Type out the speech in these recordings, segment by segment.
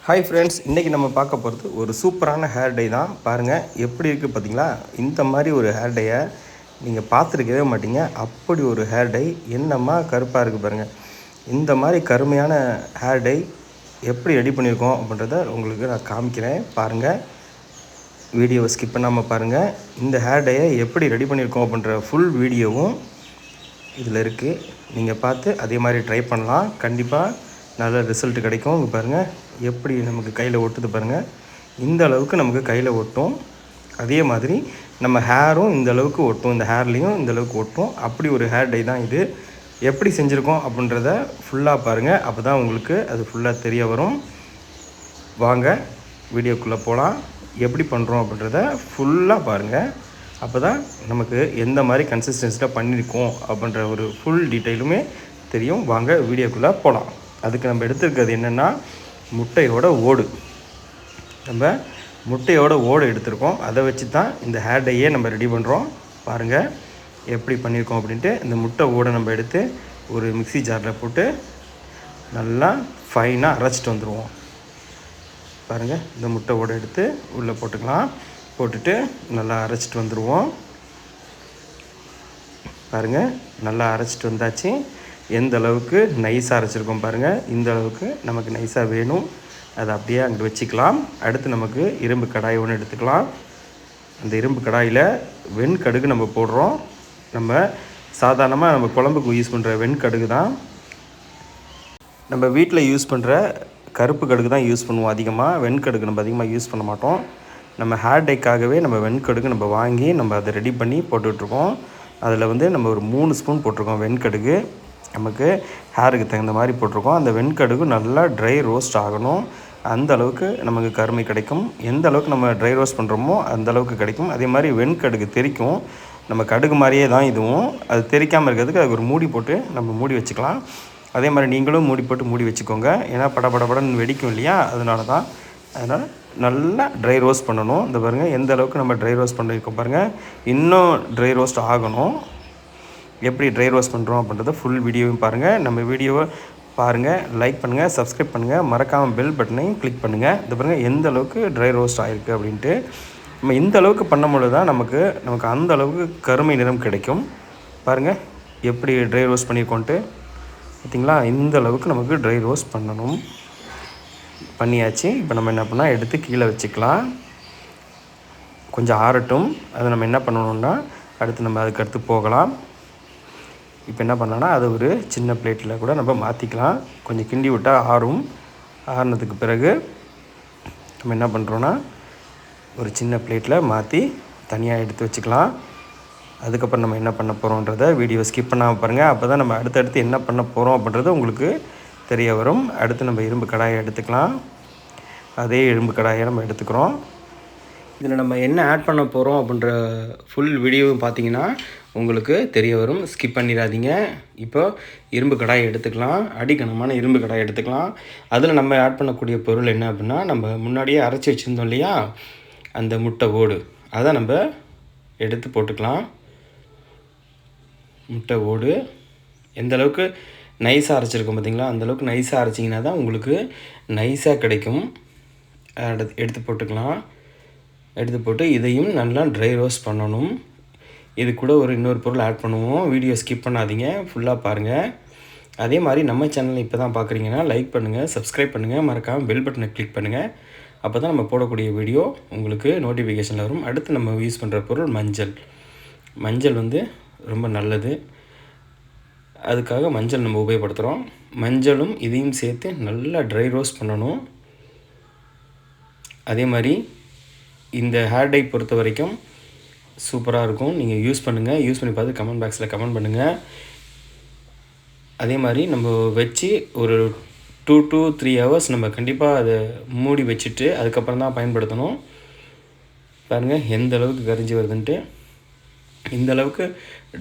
Hi friends, இன்றைக்கி நம்ம பார்க்க போகிறது ஒரு சூப்பரான ஹேர் டை தான். பாருங்கள் எப்படி இருக்குது பார்த்தீங்களா? இந்த மாதிரி ஒரு ஹேர் டையை நீங்கள் பார்த்துருக்கவே மாட்டீங்க. அப்படி ஒரு ஹேர் டை என்னம்மா கருப்பாக இருக்குது பாருங்கள். இந்த மாதிரி கருமையான ஹேர் டை எப்படி ரெடி பண்ணியிருக்கோம் அப்படின்றத உங்களுக்கு நான் காமிக்கிறேன். பாருங்கள், வீடியோவை ஸ்கிப் பண்ணாமல் பாருங்கள். இந்த ஹேர் டையை எப்படி ரெடி பண்ணியிருக்கோம் அப்படின்ற ஃபுல் வீடியோவும் இதில் இருக்குது. நீங்கள் பார்த்து அதே மாதிரி ட்ரை பண்ணலாம். கண்டிப்பாக நல்ல ரிசல்ட் கிடைக்கும். இங்கே பாருங்கள் எப்படி நமக்கு கையில் ஒட்டுது பாருங்கள். இந்த அளவுக்கு நமக்கு கையில் ஒட்டும். அதே மாதிரி நம்ம ஹேரும் இந்த அளவுக்கு ஒட்டும், இந்த ஹேர்லேயும் இந்த அளவுக்கு ஒட்டும். அப்படி ஒரு ஹேர் டை தான் இது. எப்படி செஞ்சுருக்கோம் அப்படின்றத ஃபுல்லாக பாருங்கள். அப்போ தான் உங்களுக்கு அது ஃபுல்லாக தெரிய வரும். வாங்க வீடியோக்குள்ளே போகலாம். எப்படி பண்ணுறோம் அப்படின்றத ஃபுல்லாக பாருங்கள். அப்போ தான் நமக்கு எந்த மாதிரி கன்சிஸ்டன்சியில் பண்ணியிருக்கோம் அப்படின்ற ஒரு ஃபுல் டீட்டெயிலுமே தெரியும். வாங்க வீடியோக்குள்ளே போகலாம். அதுக்கு நம்ம எடுத்துருக்கிறது என்னென்னா முட்டையோட ஓடு. நம்ம முட்டையோட ஓடு எடுத்துருக்கோம். அதை வச்சு தான் இந்த ஹேர் டையே நம்ம ரெடி பண்ணுறோம். பாருங்கள் எப்படி பண்ணியிருக்கோம் அப்படின்ட்டு. இந்த முட்டை ஓடை நம்ம எடுத்து ஒரு மிக்ஸி ஜாரில் போட்டு நல்லா ஃபைனாக அரைச்சிட்டு வந்துடுவோம். பாருங்கள், இந்த முட்டை ஓடை எடுத்து உள்ளே போட்டுக்கலாம். போட்டுட்டு நல்லா அரைச்சிட்டு வந்துடுவோம். பாருங்கள், நல்லா அரைச்சிட்டு வந்தாச்சு. எந்த அளவுக்கு நைஸாக அரைச்சிருக்கோம் பாருங்கள். இந்த அளவுக்கு நமக்கு நைஸாக வேணும். அதை அப்படியே அங்கே வச்சுக்கலாம். அடுத்து நமக்கு இரும்பு கடாய் ஒன்று எடுத்துக்கலாம். அந்த இரும்பு கடாயில் வெண்கடுகு நம்ம போடுறோம். நம்ம சாதாரணமாக நம்ம குழம்புக்கு யூஸ் பண்ணுற வெண்கடுகு தான். நம்ம வீட்டில் யூஸ் பண்ணுற கருப்பு கடுகு தான் யூஸ் பண்ணுவோம் அதிகமாக. வெண்கடுகு நம்ம அதிகமாக யூஸ் பண்ண மாட்டோம். நம்ம ஹேர் டைக்காகவே நம்ம வெண்கடுகு நம்ம வாங்கி நம்ம அதை ரெடி பண்ணி போட்டுட்ருக்கோம். அதில் நம்ம ஒரு 3 ஸ்பூன் போட்டிருக்கோம் வெண்கடுகு. நமக்கு ஹேருக்கு தகுந்த மாதிரி போட்டிருக்கோம். அந்த வெண்கடுகு நல்லா ட்ரை ரோஸ்ட் ஆகணும். அந்த அளவுக்கு நமக்கு கருமை கிடைக்கும். எந்த அளவுக்கு நம்ம ட்ரை ரோஸ்ட் பண்ணுறோமோ அந்த அளவுக்கு கிடைக்கும். அதே மாதிரி வெண்கடுகு தெறிக்கும். நம்ம கடுகு மாதிரியே தான் இதுவும். அது தெறிக்காமல் இருக்கிறதுக்கு அதுக்கு ஒரு மூடி போட்டு நம்ம மூடி வச்சுக்கலாம். அதே மாதிரி நீங்களும் மூடி போட்டு மூடி வச்சுக்கோங்க. ஏன்னா படபடன்னு வெடிக்கும் இல்லையா, அதனால் நல்லா ட்ரை ரோஸ்ட் பண்ணணும். இந்த பாருங்கள் எந்த அளவுக்கு நம்ம ட்ரை ரோஸ்ட் பண்ணியிருக்கோம் பாருங்கள். இன்னும் ட்ரை ரோஸ்ட் ஆகணும். எப்படி ட்ரை ரோஸ்ட் பண்ணுறோம் அப்படின்றத ஃபுல் வீடியோவும் பாருங்கள். நம்ம வீடியோவை பாருங்கள், லைக் பண்ணுங்கள், சப்ஸ்கிரைப் பண்ணுங்கள், மறக்காமல் பெல் பட்டனையும் கிளிக் பண்ணுங்கள். இந்த பாருங்கள் எந்த அளவுக்கு ட்ரை ரோஸ்ட் ஆகிருக்கு அப்படின்ட்டு. நம்ம இந்த அளவுக்கு பண்ணும்பொழுது தான் நமக்கு அந்த அளவுக்கு கருமை நிறம் கிடைக்கும். பாருங்கள் எப்படி ட்ரை ரோஸ்ட் பண்ணியிருக்கோன்ட்டு. பார்த்திங்களா, இந்த அளவுக்கு நமக்கு ட்ரை ரோஸ்ட் பண்ணியாச்சு. இப்போ நம்ம என்ன பண்ணால் எடுத்து கீழே வச்சுக்கலாம். கொஞ்சம் ஆறட்டும். அதை நம்ம என்ன பண்ணணுன்னா அடுத்து நம்ம அதுக்கடுத்து போகலாம். இப்போ என்ன பண்ணலான்னா அதை ஒரு சின்ன பிளேட்டில் கூட நம்ம மாற்றிக்கலாம். கொஞ்சம் கிண்டி விட்டால் ஆறும். ஆறுனதுக்கு பிறகு நம்ம என்ன பண்ணுறோன்னா ஒரு சின்ன பிளேட்டில் மாற்றி தனியாக எடுத்து வச்சுக்கலாம். அதுக்கப்புறம் நம்ம என்ன பண்ண போகிறோன்றத வீடியோ ஸ்கிப் பண்ணாமல் பாருங்கள். அப்போ தான் நம்ம அடுத்தடுத்து என்ன பண்ண போகிறோம் அப்படின்றது உங்களுக்கு தெரிய வரும். அடுத்து நம்ம இரும்பு கடாயை எடுத்துக்கலாம். அதே இரும்பு கடாயை நம்ம எடுத்துக்கிறோம். இதில் நம்ம என்ன ஆட் பண்ண போகிறோம் அப்படின்ற ஃபுல் வீடியோவும் பார்த்தீங்கன்னா உங்களுக்கு தெரிய வரும். ஸ்கிப் பண்ணிடாதீங்க. இப்போ இரும்பு கடாயை எடுத்துக்கலாம். அடிக்கனமான இரும்பு கடாயை எடுத்துக்கலாம். அதில் நம்ம ஆட் பண்ணக்கூடிய பொருள் என்ன அப்படின்னா, நம்ம முன்னாடியே அரைச்சி வச்சுருந்தோம் இல்லையா, அந்த முட்டை ஓடு, அதை நம்ம எடுத்து போட்டுக்கலாம். முட்டை ஓடு எந்த அளவுக்கு நைஸாக அரைச்சிருக்கோம் பார்த்திங்களா, அந்தளவுக்கு நைஸாக அரைச்சிங்கன்னா தான் உங்களுக்கு நைஸாக கிடைக்கும். எடுத்து போட்டுக்கலாம். எடுத்து போட்டு இதையும் நல்லா ட்ரை ரோஸ்ட் பண்ணணும். இது கூட இன்னொரு பொருள் ஆட் பண்ணுவோம். வீடியோ ஸ்கிப் பண்ணாதீங்க, ஃபுல்லாக பாருங்கள். அதே மாதிரி நம்ம சேனலை இப்போ தான் பார்க்குறீங்கன்னா லைக் பண்ணுங்கள், சப்ஸ்கிரைப் பண்ணுங்கள், மறக்காமல் பெல் பட்டனை கிளிக் பண்ணுங்கள். அப்போ தான் நம்ம போடக்கூடிய வீடியோ உங்களுக்கு நோட்டிஃபிகேஷனில் வரும். அடுத்து நம்ம யூஸ் பண்ணுற பொருள் மஞ்சள் ரொம்ப நல்லது. அதுக்காக மஞ்சள் நம்ம உபயோகப்படுத்துகிறோம். மஞ்சளும் இதையும் சேர்த்து நல்லா ட்ரை ரோஸ்ட் பண்ணணும். அதே மாதிரி இந்த ஹேர் டை பொறுத்த வரைக்கும் சூப்பராக இருக்கும். நீங்கள் யூஸ் பண்ணுங்கள். யூஸ் பண்ணி பார்த்து கமெண்ட் பாக்ஸில் கமெண்ட் பண்ணுங்கள். அதே மாதிரி நம்ம வச்சு ஒரு 2 to 3 ஹவர்ஸ் நம்ம கண்டிப்பாக அதை மூடி வச்சுட்டு அதுக்கப்புறம் தான் பயன்படுத்தணும். பாருங்கள் எந்த அளவுக்கு கரிஞ்சி வருதுன்ட்டு. இந்த அளவுக்கு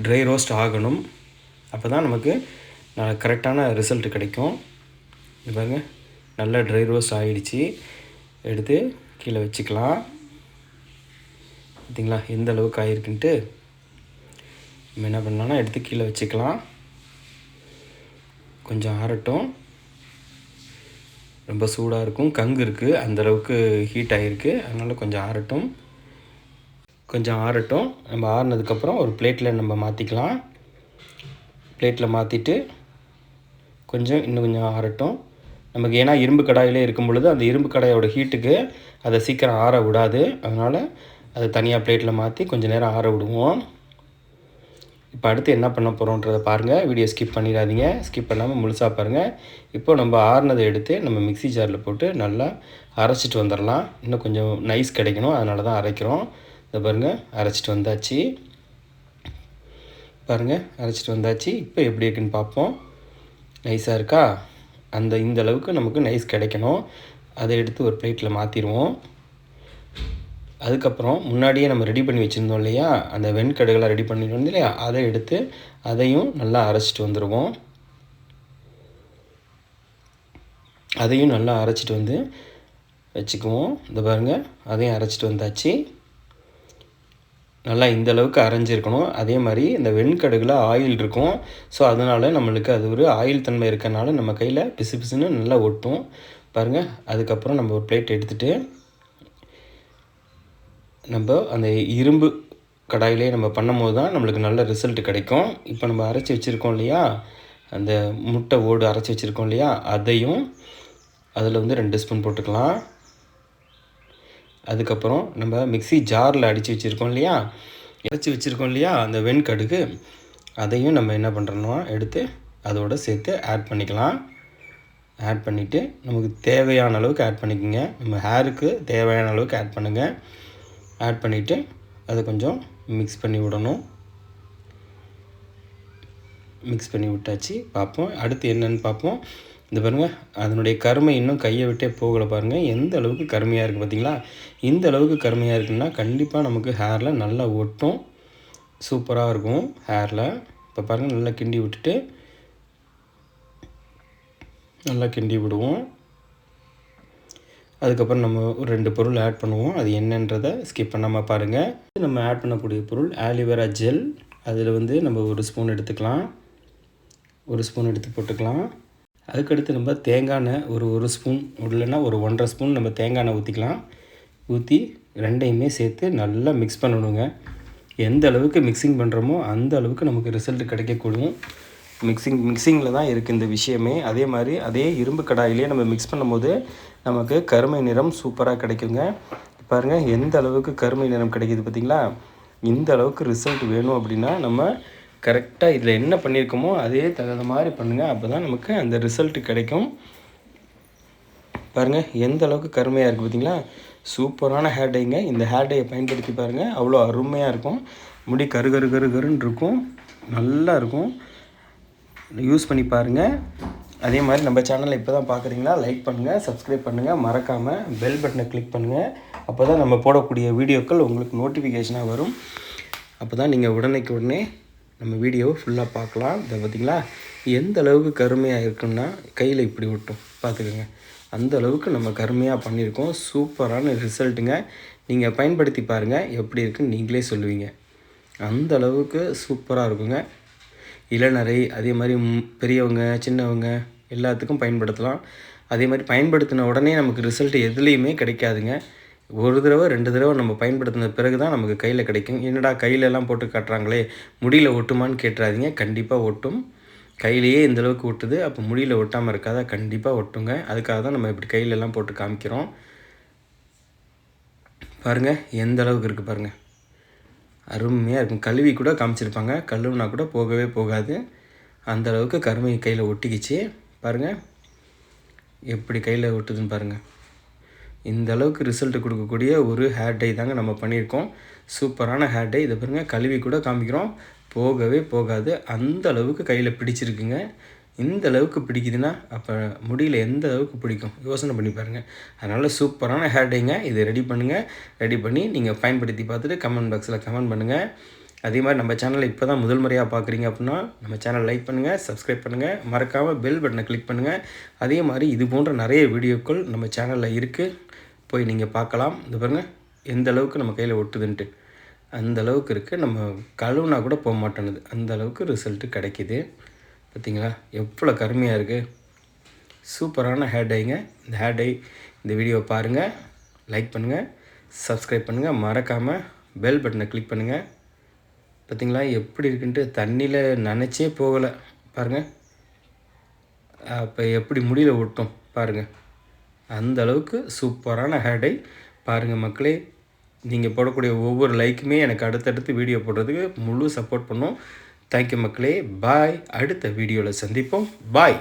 ட்ரை ரோஸ்ட் ஆகணும். அப்போ தான் நமக்கு கரெக்டான ரிசல்ட் கிடைக்கும். இது பாருங்கள் நல்லா ட்ரை ரோஸ்ட் ஆகிடுச்சு. எடுத்து கீழே வச்சுக்கலாம். பார்த்திங்களா எந்த அளவுக்கு ஆகிருக்குன்ட்டு. நம்ம என்ன பண்ணலான்னா எடுத்து கீழே வச்சுக்கலாம். கொஞ்சம் ஆறட்டும். ரொம்ப சூடாக இருக்கும், கங்கு இருக்குது, அந்தளவுக்கு ஹீட் ஆகிருக்கு. அதனால் கொஞ்சம் ஆறட்டும். நம்ம ஆறுனதுக்கப்புறம் ஒரு பிளேட்டில் நம்ம மாற்றிக்கலாம். பிளேட்டில் மாற்றிட்டு இன்னும் கொஞ்சம் ஆறட்டும் நமக்கு. ஏன்னா இரும்பு கடாயிலே இருக்கும் பொழுது அந்த இரும்பு கடாயோட ஹீட்டுக்கு அதை சீக்கிரம் ஆற விடாது. அதனால் அதை தனியாக பிளேட்டில் மாற்றி கொஞ்சம் நேரம் ஆற விடுவோம். இப்போ அடுத்து என்ன பண்ண போகிறோன்றதை பாருங்கள். வீடியோ ஸ்கிப் பண்ணிடாதீங்க, ஸ்கிப் பண்ணாமல் முழுசாக பாருங்கள். இப்போது நம்ம ஆறுனதை எடுத்து நம்ம மிக்ஸி ஜாரில் போட்டு நல்லா அரைச்சிட்டு வந்துடலாம். இன்னும் கொஞ்சம் நைஸ் கிடைக்கணும், அதனால தான் அரைக்கிறோம். இதை பாருங்கள், அரைச்சிட்டு வந்தாச்சு. பாருங்கள், அரைச்சிட்டு வந்தாச்சு. இப்போ எப்படி இருக்குன்னு பார்ப்போம். நைஸாக இருக்கா? இந்த அளவுக்கு நமக்கு நைஸ் கிடைக்கணும். அதை எடுத்து ஒரு பிளேட்டில் மாற்றிடுவோம். அதுக்கப்புறம் முன்னாடியே நம்ம ரெடி பண்ணி வச்சுருந்தோம் இல்லையா, அந்த வெண்கடுகளை ரெடி பண்ணிட்டு இல்லையா, அதை எடுத்து அதையும் நல்லா அரைச்சிட்டு வந்துடுவோம். அதையும் நல்லா அரைச்சிட்டு வந்து வச்சுக்குவோம். இந்த பாருங்கள், அதையும் அரைச்சிட்டு வந்தாச்சு. நல்லா இந்த அளவுக்கு அரைஞ்சிருக்கணும். அதே மாதிரி இந்த வெண்கடுகில் ஆயில் இருக்கும். ஸோ அதனால் நம்மளுக்கு அது ஒரு ஆயில் தன்மை இருக்கனால நம்ம கையில் பிசு பிசுன்னு நல்லா ஒட்டும். பாருங்கள், அதுக்கப்புறம் நம்ம ஒரு பிளேட் எடுத்துகிட்டு நம்ம அந்த இரும்பு கடாயிலே நம்ம பண்ணும்போது தான் நம்மளுக்கு நல்ல ரிசல்ட் கிடைக்கும். இப்போ நம்ம அரைச்சி வச்சுருக்கோம் இல்லையா, அந்த முட்டை ஓடு அரைச்சி வச்சுருக்கோம் இல்லையா, அதையும் அதில் வந்து 2 ஸ்பூன் போட்டுக்கலாம். அதுக்கப்புறம் நம்ம மிக்ஸி ஜாரில் அரைச்சி வச்சுருக்கோம் இல்லையா அந்த வெண்கடுகு, அதையும் நம்ம என்ன பண்ணுறோன்னா எடுத்து அதோடு சேர்த்து ஆட் பண்ணிக்கலாம். ஆட் பண்ணிவிட்டு நமக்கு தேவையான அளவுக்கு ஆட் பண்ணிக்கோங்க. நம்ம ஹேருக்கு தேவையான அளவுக்கு ஆட் பண்ணுங்கள். ஆட் பண்ணிவிட்டு அதை கொஞ்சம் மிக்ஸ் பண்ணி விடணும். மிக்ஸ் பண்ணி விட்டாச்சு. பார்ப்போம் அடுத்து என்னென்னு பார்ப்போம். இந்த பாருங்கள், அதனுடைய கருமை இன்னும் கையை விட்டே போகலை. பாருங்கள் எந்த அளவுக்கு கருமையாக இருக்குது பார்த்திங்களா. இந்த அளவுக்கு கருமையாக இருக்குன்னா கண்டிப்பாக நமக்கு ஹேரில் நல்லா ஒட்டும், சூப்பராக இருக்கும் ஹேரில். இப்போ பாருங்கள், நல்லா கிண்டி விடுவோம். அதுக்கப்புறம் நம்ம ஒரு 2 பொருள் ஆட் பண்ணுவோம். அது என்னன்றதை ஸ்கிப் பண்ணாமல் பாருங்கள். நம்ம ஆட் பண்ணக்கூடிய பொருள் ஆலிவேரா ஜெல். அதில் வந்து நம்ம 1 ஸ்பூன் எடுத்துக்கலாம். 1 ஸ்பூன் எடுத்து போட்டுக்கலாம். அதுக்கடுத்து நம்ம தேங்காய் எண்ணெய் ஒரு ஸ்பூன், இல்லைன்னா ஒரு 1.5 ஸ்பூன் நம்ம தேங்காய் எண்ணெய் ஊற்றிக்கலாம். ஊற்றி ரெண்டையுமே சேர்த்து நல்லா மிக்ஸ் பண்ணணுங்க. எந்த அளவுக்கு மிக்சிங் பண்ணுறோமோ அந்த அளவுக்கு நமக்கு ரிசல்ட் கிடைக்கக்கூடும். மிக்சிங்கில் தான் இருக்குது இந்த விஷயமே. அதே மாதிரி அதே இரும்பு கடாயிலே நம்ம மிக்ஸ் பண்ணும்போது நமக்கு கருமை நிறம் சூப்பராக கிடைக்குங்க. பாருங்கள் எந்த அளவுக்கு கருமை நிறம் கிடைக்கிது பார்த்திங்களா. இந்த அளவுக்கு ரிசல்ட் வேணும் அப்படின்னா நம்ம கரெக்டாக இதில் என்ன பண்ணியிருக்கோமோ அதே தகுந்த மாதிரி பண்ணுங்கள். அப்போ தான் நமக்கு அந்த ரிசல்ட் கிடைக்கும். பாருங்கள் எந்த அளவுக்கு கருமையாக இருக்குது பார்த்திங்களா. சூப்பரான ஹேர் டைங்க. இந்த ஹேர் டையை பயன்படுத்தி பாருங்கள், அவ்வளோ அருமையாக இருக்கும். முடி கருன்னு இருக்கும், நல்லா இருக்கும். யூஸ் பண்ணி பாருங்கள். அதே மாதிரி நம்ம சேனலை இப்போ தான் பார்க்குறீங்களா, லைக் பண்ணுங்கள், சப்ஸ்கிரைப் பண்ணுங்கள், மறக்காமல் பெல் பட்டனை கிளிக் பண்ணுங்கள். அப்போ தான் நம்ம போடக்கூடிய வீடியோக்கள் உங்களுக்கு நோட்டிஃபிகேஷனாக வரும். அப்போ தான் நீங்கள் உடனே நம்ம வீடியோவை ஃபுல்லாக பார்க்கலாம். இதை பார்த்திங்களா எந்த அளவுக்கு கருமையாக இருக்குன்னா கையில் இப்படி விட்டும் பார்த்துக்கோங்க. அந்த அளவுக்கு நம்ம கருமையாக பண்ணியிருக்கோம். சூப்பரான ரிசல்ட்டுங்க. நீங்கள் பயன்படுத்தி பாருங்கள், எப்படி இருக்குன்னு நீங்களே சொல்லுவீங்க. அந்த அளவுக்கு சூப்பராக இருக்குங்க. இளநரை, அதே மாதிரி பெரியவங்க சின்னவங்க எல்லாத்துக்கும் பயன்படுத்தலாம். அதே மாதிரி பயன்படுத்தின உடனே நமக்கு ரிசல்ட் எதுலேயுமே கிடைக்காதுங்க. 1 தடவை 2 தடவை நம்ம பயன்படுத்தின பிறகு தான் நமக்கு கையில் கிடைக்கும். என்னடா கையிலெல்லாம் போட்டு காட்டுறாங்களே, முடியில் ஒட்டுமான்னு கேட்டுறாதீங்க. கண்டிப்பாக ஒட்டும். கையிலேயே இந்தளவுக்கு ஒட்டுது, அப்போ முடியில் ஒட்டாமல் இருக்காதா? கண்டிப்பாக ஒட்டுங்க. அதுக்காக தான் நம்ம இப்படி கையிலெல்லாம் போட்டு காமிக்கிறோம். பாருங்கள் எந்த அளவுக்கு இருக்குது பாருங்கள், அருமையாக இருக்கும். கழுவி கூட காமிச்சிருப்பாங்க, கழுவுனா கூட போகவே போகாது. அந்த அளவுக்கு கருமை கையில் ஒட்டிக்கிச்சு. பாருங்கள் எப்படி கையில் ஒட்டுதுன்னு பாருங்கள். இந்த அளவுக்கு ரிசல்ட் கொடுக்கக்கூடிய ஒரு ஹேர் டை தாங்க நம்ம பண்ணியிருக்கோம். சூப்பரான ஹேர் டை. இதை பாருங்கள், கழுவி கூட காமிக்கிறோம், போகவே போகாது. அந்த அளவுக்கு கையில் பிடிச்சிருக்குங்க. இந்த அளவுக்கு பிடிக்குதுன்னா அப்போ முடியல எந்த அளவுக்கு பிடிக்கும் யோசனை பண்ணி பாருங்கள். அதனால் சூப்பரான ஹேர் டைங்க. இதை ரெடி பண்ணுங்கள். ரெடி பண்ணி நீங்கள் பயன்படுத்தி பார்த்துட்டு கமெண்ட் பாக்ஸில் கமெண்ட் பண்ணுங்கள். அதே மாதிரி நம்ம சேனலை இப்போ தான் முதல் முறையாக பார்க்குறீங்க அப்படின்னா நம்ம சேனல் லைக் பண்ணுங்கள், சப்ஸ்கிரைப் பண்ணுங்கள், மறக்காமல் பெல் பட்டனை கிளிக் பண்ணுங்கள். அதே மாதிரி இது போன்ற நிறைய வீடியோக்கள் நம்ம சேனலில் இருக்குது, போய் நீங்கள் பார்க்கலாம். இது பாருங்கள் எந்த அளவுக்கு நம்ம கையில் ஒட்டுதுன்ட்டு, அந்த அளவுக்கு இருக்குது. நம்ம கழுவுனா கூட போக மாட்டேனுது, அந்த அளவுக்கு ரிசல்ட்டு கிடைக்கிது. பார்த்திங்களா எவ்வளோ கருமையாக இருக்குது, சூப்பரான ஹேர் டைங்க. இந்த ஹேர் டை இந்த வீடியோவை பாருங்கள், லைக் பண்ணுங்கள், சப்ஸ்கிரைப் பண்ணுங்கள், மறக்காமல் பெல் பட்டனை கிளிக் பண்ணுங்கள். பார்த்திங்களா எப்படி இருக்குன்ட்டு, தண்ணியில் நனைச்சே போகலை பாருங்கள். அப்போ எப்படி முடியல ஒட்டும் பாருங்கள். அந்த அளவுக்கு சூப்பரான ஹேர் டை. பாருங்கள் மக்களே, நீங்கள் போடக்கூடிய ஒவ்வொரு லைக்குமே எனக்கு அடுத்தடுத்து வீடியோ போடுறதுக்கு முழு சப்போர்ட் பண்ணும். தேங்க்யூ மக்களே. பாய். அடுத்த வீடியோவில் சந்திப்போம். பாய்.